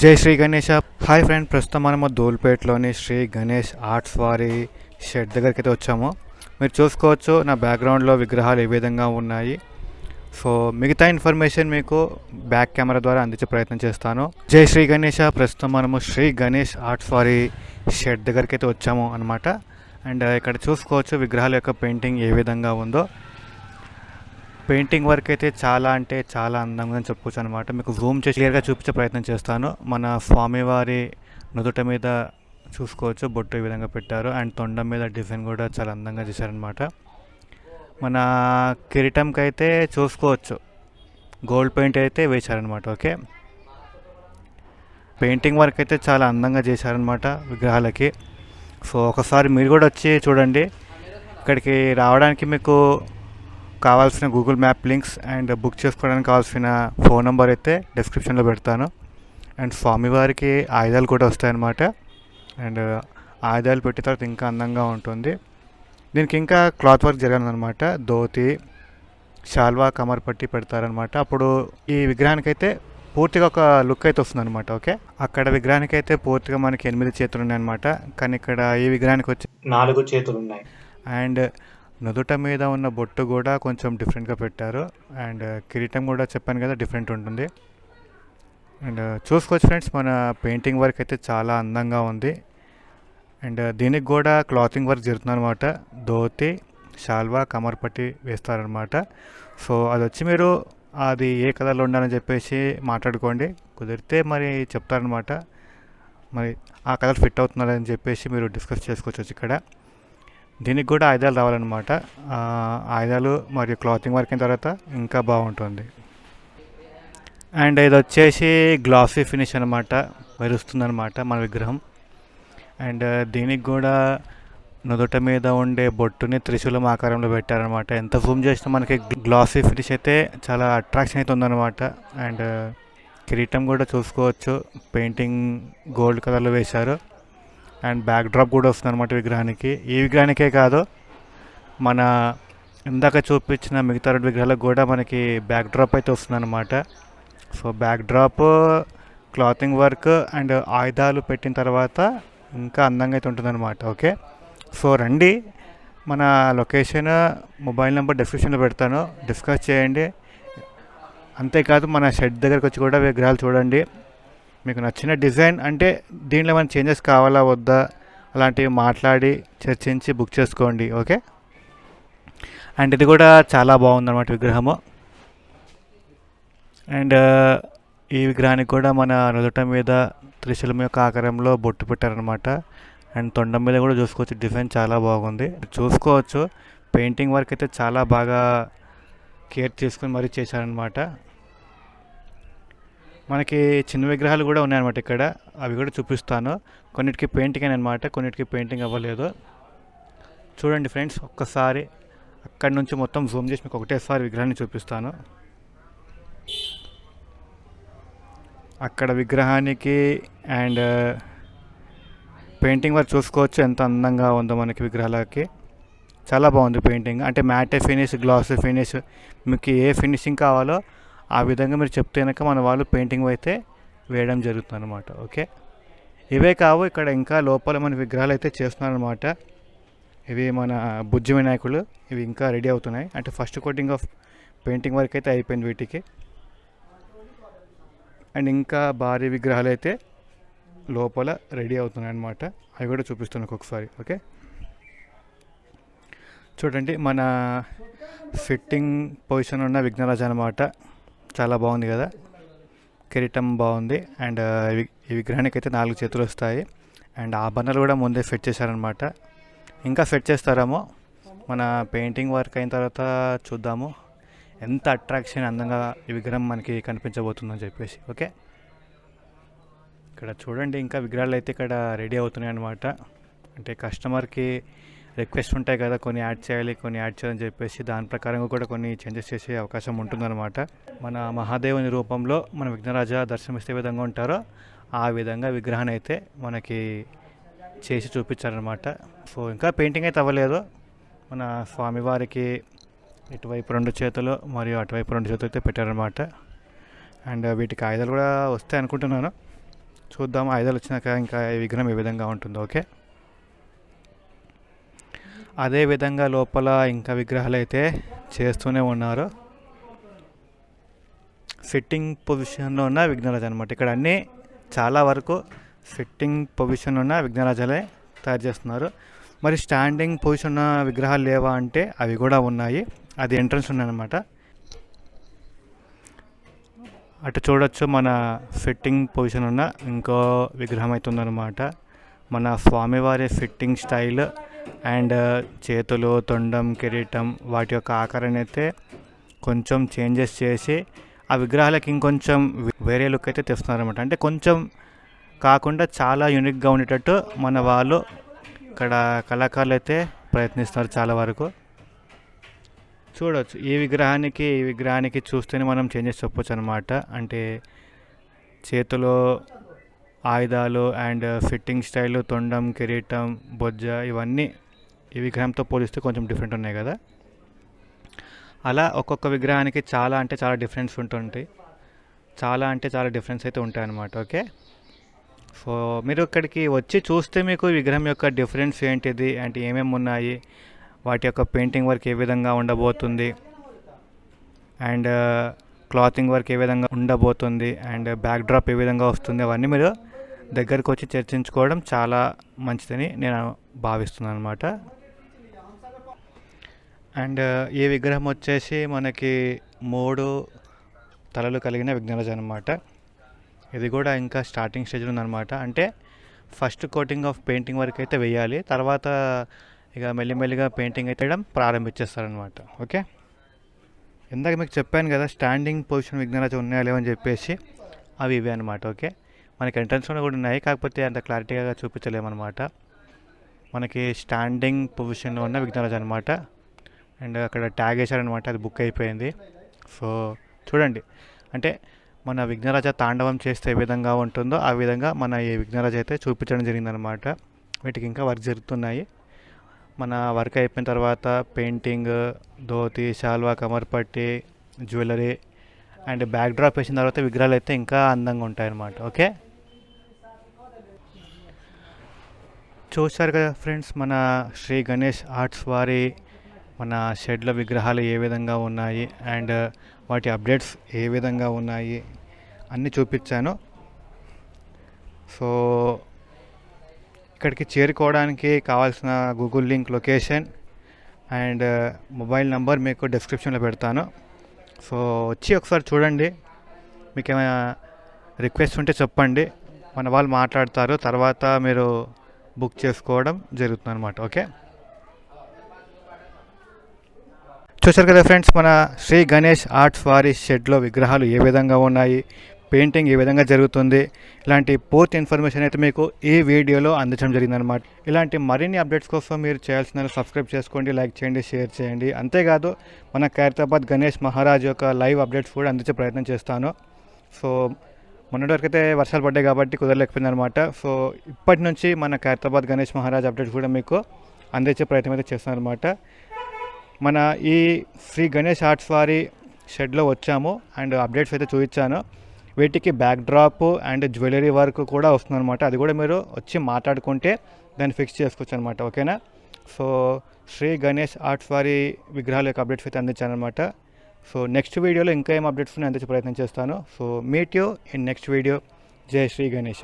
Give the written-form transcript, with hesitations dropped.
జై Shri Ganesha. Hi friend, ప్రస్తుతం మనము ధూల్పేట్లోని శ్రీ గణేష్ ఆర్ట్స్ వారి షెడ్ దగ్గరికి అయితే వచ్చాము. మీరు చూసుకోవచ్చు నా బ్యాక్గ్రౌండ్లో విగ్రహాలు ఏ విధంగా ఉన్నాయి. సో మిగతా ఇన్ఫర్మేషన్ మీకు బ్యాక్ కెమెరా ద్వారా అందించే ప్రయత్నం చేస్తాను. జై శ్రీ గణేష. ప్రస్తుతం మనము శ్రీ గణేష్ ఆర్ట్స్ వారి షెడ్ దగ్గరికి అయితే వచ్చాము అనమాట. అండ్ ఇక్కడ చూసుకోవచ్చు విగ్రహాల యొక్క పెయింటింగ్ ఏ విధంగా ఉందో. పెయింటింగ్ వర్క్ అయితే చాలా అంటే చాలా అందంగా చెప్పుకోవచ్చు అనమాట. మీకు జూమ్ చేసి క్లియర్గా చూపించే ప్రయత్నం చేస్తాను. మన స్వామివారి నుదుట మీద చూసుకోవచ్చు బొట్టు ఈ విధంగా పెట్టారు. అండ్ తొండం మీద డిజైన్ కూడా చాలా అందంగా చేశారనమాట. మన కిరీటంకి అయితే చూసుకోవచ్చు గోల్డ్ పెయింట్ అయితే వేశారనమాట. ఓకే, పెయింటింగ్ వర్క్ అయితే చాలా అందంగా చేశారనమాట విగ్రహాలకి. సో ఒకసారి మీరు కూడా వచ్చి చూడండి. ఇక్కడికి రావడానికి మీకు కావాల్సిన Google map links and book చేసుకోవడానికి కావాల్సిన ఫోన్ నెంబర్ అయితే డిస్క్రిప్షన్లో పెడతాను. అండ్ స్వామివారికి ఆయుధాలు కూడా వస్తాయన్నమాట. అండ్ ఆయుధాలు పెట్టిన తర్వాత ఇంకా అందంగా ఉంటుంది. దీనికి ఇంకా క్లాత్ వర్క్ జరగనమాట. ధోతి, షాల్వా, కమర్ పట్టి పెడతారనమాట. అప్పుడు ఈ విగ్రహానికి అయితే పూర్తిగా ఒక లుక్ అయితే వస్తుందన్నమాట. ఓకే, అక్కడ విగ్రహానికి అయితే పూర్తిగా మనకి 8 చేతులు ఉన్నాయన్నమాట. కానీ ఇక్కడ ఈ విగ్రహానికి వచ్చి 4 చేతులు ఉన్నాయి. అండ్ నుదుట మీద ఉన్న బొట్టు కూడా కొంచెం డిఫరెంట్గా పెట్టారు. అండ్ కిరీటం కూడా చెప్పాను కదా డిఫరెంట్ ఉంటుంది. అండ్ చూసుకోవచ్చు ఫ్రెండ్స్, మన పెయింటింగ్ వర్క్ అయితే చాలా అందంగా ఉంది. అండ్ దీనికి కూడా క్లాతింగ్ వర్క్ జరుగుతుంది అనమాట. ధోతి, షాల్వా, కమర్ పట్టి వేస్తారనమాట. సో అది వచ్చి మీరు అది ఏ కలర్లో ఉండాలని చెప్పేసి మాట్లాడుకోండి. కుదిరితే మరి చెప్తారనమాట. మరి ఆ కలర్ ఫిట్ అవుతున్నారని చెప్పేసి మీరు డిస్కస్ చేసుకోవచ్చు ఇక్కడ. దీనికి కూడా ఆయుధాలు రావాలన్నమాట. ఆయుధాలు మరియు క్లాతింగ్ వర్క్ అయిన తర్వాత ఇంకా బాగుంటుంది. అండ్ ఇది వచ్చేసి గ్లాసీ ఫినిష్ అనమాట, మెరుస్తుందన్నమాట మన విగ్రహం. అండ్ దీనికి కూడా నుదుట మీద ఉండే బొట్టుని త్రిశూలం ఆకారంలో పెట్టారనమాట. ఎంత జూమ్ చేసినా మనకి గ్లాసీ ఫినిష్ అయితే చాలా అట్రాక్షన్ అయితే ఉందన్నమాట. అండ్ కిరీటం కూడా చూసుకోవచ్చు పెయింటింగ్ గోల్డ్ కలర్లో వేశారు. అండ్ బ్యాక్ డ్రాప్ కూడా వస్తుంది అనమాట విగ్రహానికి. ఈ విగ్రహానికే కాదు, మన ఇందాక చూపించిన మిగతా 2 విగ్రహాలకు కూడా మనకి బ్యాక్ డ్రాప్ అయితే వస్తుంది అనమాట. So back drop, clothing work and ఆయుధాలు పెట్టిన తర్వాత ఇంకా అందంగా అయితే ఉంటుందన్నమాట. ఓకే, సో రండి. మన లొకేషన్, మొబైల్ నెంబర్ డిస్క్రిప్షన్లో పెడతాను, డిస్కస్ చేయండి. అంతేకాదు మన షెడ్ దగ్గరకు వచ్చి కూడా విగ్రహాలు చూడండి. మీకు నచ్చిన డిజైన్ అంటే దీంట్లో ఏమైనా చేంజెస్ కావాలా వద్దా అలాంటివి మాట్లాడి చర్చించి బుక్ చేసుకోండి. ఓకే, అండ్ ఇది కూడా చాలా బాగుందన్నమాట విగ్రహము. అండ్ ఈ విగ్రహానికి కూడా మన నుదుట మీద త్రిశూలం యొక్క ఆకారంలో బొట్టు పెట్టారనమాట. అండ్ తొండం మీద కూడా చూసుకోవచ్చు డిజైన్ చాలా బాగుంది. చూసుకోవచ్చు పెయింటింగ్ వర్క్ అయితే చాలా బాగా కేర్ తీసుకుని మరీ చేశారనమాట. మనకి చిన్న విగ్రహాలు కూడా ఉన్నాయన్నమాట ఇక్కడ, అవి కూడా చూపిస్తాను. కొన్నిటికి పెయింటింగ్ అనమాట, కొన్నిటికి పెయింటింగ్ అవ్వలేదు. చూడండి ఫ్రెండ్స్, ఒక్కసారి అక్కడి నుంచి మొత్తం జూమ్ చేసి మీకు ఒకటేసారి విగ్రహాన్ని చూపిస్తాను. అక్కడ విగ్రహానికి అండ్ పెయింటింగ్ వర్క్ చూసుకోవచ్చు ఎంత అందంగా ఉందో మనకి విగ్రహాలకి. చాలా బాగుంది పెయింటింగ్. అంటే మ్యాటే ఫినిష్, గ్లాస్ ఫినిష్, మీకు ఏ ఫినిషింగ్ కావాలో ఆ విధంగా మీరు చెప్తే కనుక మన వాళ్ళు పెయింటింగ్ అయితే వేయడం జరుగుతుంది అనమాట. ఓకే, ఇవే కావు, ఇక్కడ ఇంకా లోపల మన విగ్రహాలు అయితే చేస్తున్నారు అనమాట. ఇవి మన బుజ్జి వినాయకులు, ఇవి ఇంకా రెడీ అవుతున్నాయి. అంటే first coating of painting work అయితే అయిపోయింది వీటికి. అండ్ ఇంకా భారీ విగ్రహాలు అయితే లోపల రెడీ అవుతున్నాయి అనమాట. అవి కూడా చూపిస్తున్నాను ఒక్కొక్కసారి. ఓకే, చూడండి మన ఫిట్టింగ్ పొజిషన్ ఉన్న విఘ్నరాజు అనమాట. చాలా బాగుంది కదా, కిరీటం బాగుంది. అండ్ ఈ విగ్రహానికి అయితే 4 చేతులు వస్తాయి. అండ్ ఆభరణాలు కూడా ముందే సెట్ చేశారనమాట. ఇంకా సెట్ చేస్తారేమో. మన పెయింటింగ్ వర్క్ అయిన తర్వాత చూద్దాము ఎంత అట్రాక్షన్ అందంగా ఈ విగ్రహం మనకి కనిపించబోతుందని చెప్పేసి. ఓకే, ఇక్కడ చూడండి ఇంకా విగ్రహాలు అయితే ఇక్కడ రెడీ అవుతున్నాయి అనమాట. అంటే కస్టమర్కి రిక్వెస్ట్ ఉంటాయి కదా, కొన్ని యాడ్ చేయాలి కొన్ని యాడ్ చేయాలని చెప్పేసి, దాని ప్రకారంగా కూడా కొన్ని చేంజెస్ చేసే అవకాశం ఉంటుందన్నమాట. మన మహాదేవుని రూపంలో మన విఘ్నరాజ దర్శనమిస్తే విధంగా ఉంటారో ఆ విధంగా విగ్రహాన్ని అయితే మనకి చేసి చూపించారనమాట. సో ఇంకా పెయింటింగ్ అయితే అవ్వలేదు. మన స్వామివారికి ఇటువైపు 2 చేతులు మరియు అటువైపు 2 చేతులు అయితే పెట్టారనమాట. అండ్ వీటికి ఆయుధాలు కూడా వస్తాయి అనుకుంటున్నాను. చూద్దాం ఆయుధాలు వచ్చినాక ఇంకా ఈ విగ్రహం ఏ విధంగా ఉంటుందో. ఓకే, అదే విధంగా లోపల ఇంకా విగ్రహాలు అయితే చేస్తూనే ఉన్నారు. సిట్టింగ్ పొజిషన్లో ఉన్న విఘ్నరాజు అనమాట. ఇక్కడ అన్నీ చాలా వరకు సిట్టింగ్ పొజిషన్ ఉన్న విఘ్నరాజాలే తయారు చేస్తున్నారు. మరి స్టాండింగ్ పొజిషన్ ఉన్న విగ్రహాలు లేవా అంటే అవి కూడా ఉన్నాయి. అది ఎంట్రన్స్ ఉన్నాయన్నమాట. అటు చూడొచ్చు మన ఫిట్టింగ్ పొజిషన్ ఉన్న ఇంకో విగ్రహం అయితే ఉందన్నమాట. మన స్వామివారి ఫిట్టింగ్ స్టైల్ అండ్ చేతులు, తొండం, కిరీటం వాటి యొక్క ఆకారాన్ని అయితే కొంచెం చేంజెస్ చేసి ఆ విగ్రహాలకి ఇంకొంచెం వేరే లుక్ అయితే తెస్తున్నారన్నమాట. అంటే కొంచెం కాకుండా చాలా యూనిక్గా ఉండేటట్టు మన వాళ్ళు ఇక్కడ కళాకారులు అయితే ప్రయత్నిస్తారు చాలా వరకు. చూడవచ్చు ఈ విగ్రహానికి చూస్తేనే మనం చేంజెస్ చెప్పొచ్చు అనమాట. అంటే చేతిలో ఆయుధాలు అండ్ ఫిట్టింగ్ స్టైల్, తొండం, కిరీటం, బొజ్జ ఇవన్నీ ఈ విగ్రహంతో పోలిస్తే కొంచెం డిఫరెంట్ ఉన్నాయి కదా. అలా ఒక్కొక్క విగ్రహానికి చాలా అంటే చాలా డిఫరెన్స్ ఉంటుంటాయి. చాలా అంటే చాలా డిఫరెన్స్ అయితే ఉంటాయన్నమాట. ఓకే, సో మీరు ఇక్కడికి వచ్చి చూస్తే మీకు విగ్రహం యొక్క డిఫరెన్స్ ఏంటిది అంటే ఏమేమి ఉన్నాయి, వాటి యొక్క పెయింటింగ్ వర్క్ ఏ విధంగా ఉండబోతుంది, అండ్ క్లాతింగ్ వర్క్ ఏ విధంగా ఉండబోతుంది, అండ్ బ్యాక్ డ్రాప్ ఏ విధంగా వస్తుంది, అవన్నీ మీరు దగ్గరకు వచ్చి చర్చించుకోవడం చాలా మంచిదని నేను భావిస్తున్నాను అనమాట. అండ్ ఈ విగ్రహం వచ్చేసి మనకి 3 తలలు కలిగిన విఘ్నరాజు అనమాట. ఇది కూడా ఇంకా స్టార్టింగ్ స్టేజ్లో ఉందన్నమాట. అంటే ఫస్ట్ కోటింగ్ ఆఫ్ పెయింటింగ్ వరకు అయితే వేయాలి, తర్వాత ఇక మెల్లిమెల్లిగా పెయింటింగ్ అయితే వేయడం ప్రారంభించేస్తారనమాట. ఓకే, ఇందాక మీకు చెప్పాను కదా స్టాండింగ్ పొజిషన్ విఘ్నరాజు ఉన్నాయా లేవని చెప్పేసి, అవి ఇవే అనమాట. ఓకే, మనకి ఎంట్రన్స్లో కూడా ఉన్నాయి, కాకపోతే అంత క్లారిటీగా చూపించలేమన్నమాట. మనకి స్టాండింగ్ పొజిషన్లో ఉన్న విఘ్నరాజు అనమాట. అండ్ అక్కడ ట్యాగ్ వేశారనమాట, అది బుక్ అయిపోయింది. సో చూడండి, అంటే మన విఘ్నరాజ తాండవం చేస్తే ఏ విధంగా ఉంటుందో ఆ విధంగా మన ఈ విఘ్నరాజ అయితే చూపించడం జరిగిందనమాట. వీటికి ఇంకా వర్క్ జరుగుతున్నాయి. మన వర్క్ అయిపోయిన తర్వాత పెయింటింగ్, ధోతి, శాల్వా, కమర్పట్టి, జ్యువెలరీ అండ్ బ్యాక్ డ్రాప్ వేసిన తర్వాత విగ్రహాలు అయితే ఇంకా అందంగా ఉంటాయన్నమాట. ఓకే, చూశారు కదా ఫ్రెండ్స్, మన శ్రీ గణేష్ ఆర్ట్స్ వారి మన షెడ్ల విగ్రహాలు ఏ విధంగా ఉన్నాయి అండ్ వాటి అప్డేట్స్ ఏ విధంగా ఉన్నాయి అన్నీ చూపించాను. సో ఇక్కడికి చేరుకోవడానికి కావాల్సిన Google link, location and mobile number మీకు డిస్క్రిప్షన్లో పెడతాను. సో వచ్చి ఒకసారి చూడండి. మీకు ఏమైనా రిక్వెస్ట్ ఉంటే చెప్పండి, మన వాళ్ళు మాట్లాడతారు, తర్వాత మీరు బుక్ చేసుకోవడం జరుగుతుంది అనమాట. ఓకే, చూశారు కదా ఫ్రెండ్స్, మన శ్రీ గణేష్ ఆర్ట్స్ వారి షెడ్లో విగ్రహాలు ఏ విధంగా ఉన్నాయి, పెయింటింగ్ ఏ విధంగా జరుగుతుంది, ఇలాంటి పూర్తి ఇన్ఫర్మేషన్ అయితే మీకు ఈ వీడియోలో అందించడం జరిగిందనమాట. ఇలాంటి మరిన్ని అప్డేట్స్ కోసం మీరు చేయాల్సిన సబ్స్క్రైబ్ చేసుకోండి, లైక్ చేయండి, షేర్ చేయండి. అంతేకాదు మన ఖైరతాబాద్ గణేష్ మహారాజ్ యొక్క లైవ్ అప్డేట్స్ కూడా అందించే ప్రయత్నం చేస్తాను. సో మొన్నటి వరకు అయితే వర్షాలు పడ్డాయి కాబట్టి కుదరలేకపోయింది అనమాట. సో ఇప్పటి నుంచి మన ఖైరతాబాద్ గణేష్ మహారాజ్ అప్డేట్స్ కూడా మీకు అందించే ప్రయత్నం అయితే చేస్తాను అనమాట. మన ఈ శ్రీ గణేష్ ఆర్ట్స్ వారి షెడ్లో వచ్చాము అండ్ అప్డేట్స్ అయితే చూపించాను. వీటికి back drop and jewellery work కూడా వస్తుందన్నమాట. అది కూడా మీరు వచ్చి మాట్లాడుకుంటే దాన్ని ఫిక్స్ చేసుకోవచ్చు అనమాట. ఓకేనా, సో శ్రీ గణేష్ ఆర్ట్స్ వారి విగ్రహాల యొక్క అప్డేట్స్ అయితే అందించాను అనమాట. సో నెక్స్ట్ వీడియోలో ఇంకా ఏం అప్డేట్స్ అందించే ప్రయత్నం చేస్తాను. So meet you in next video. జై శ్రీ గణేష.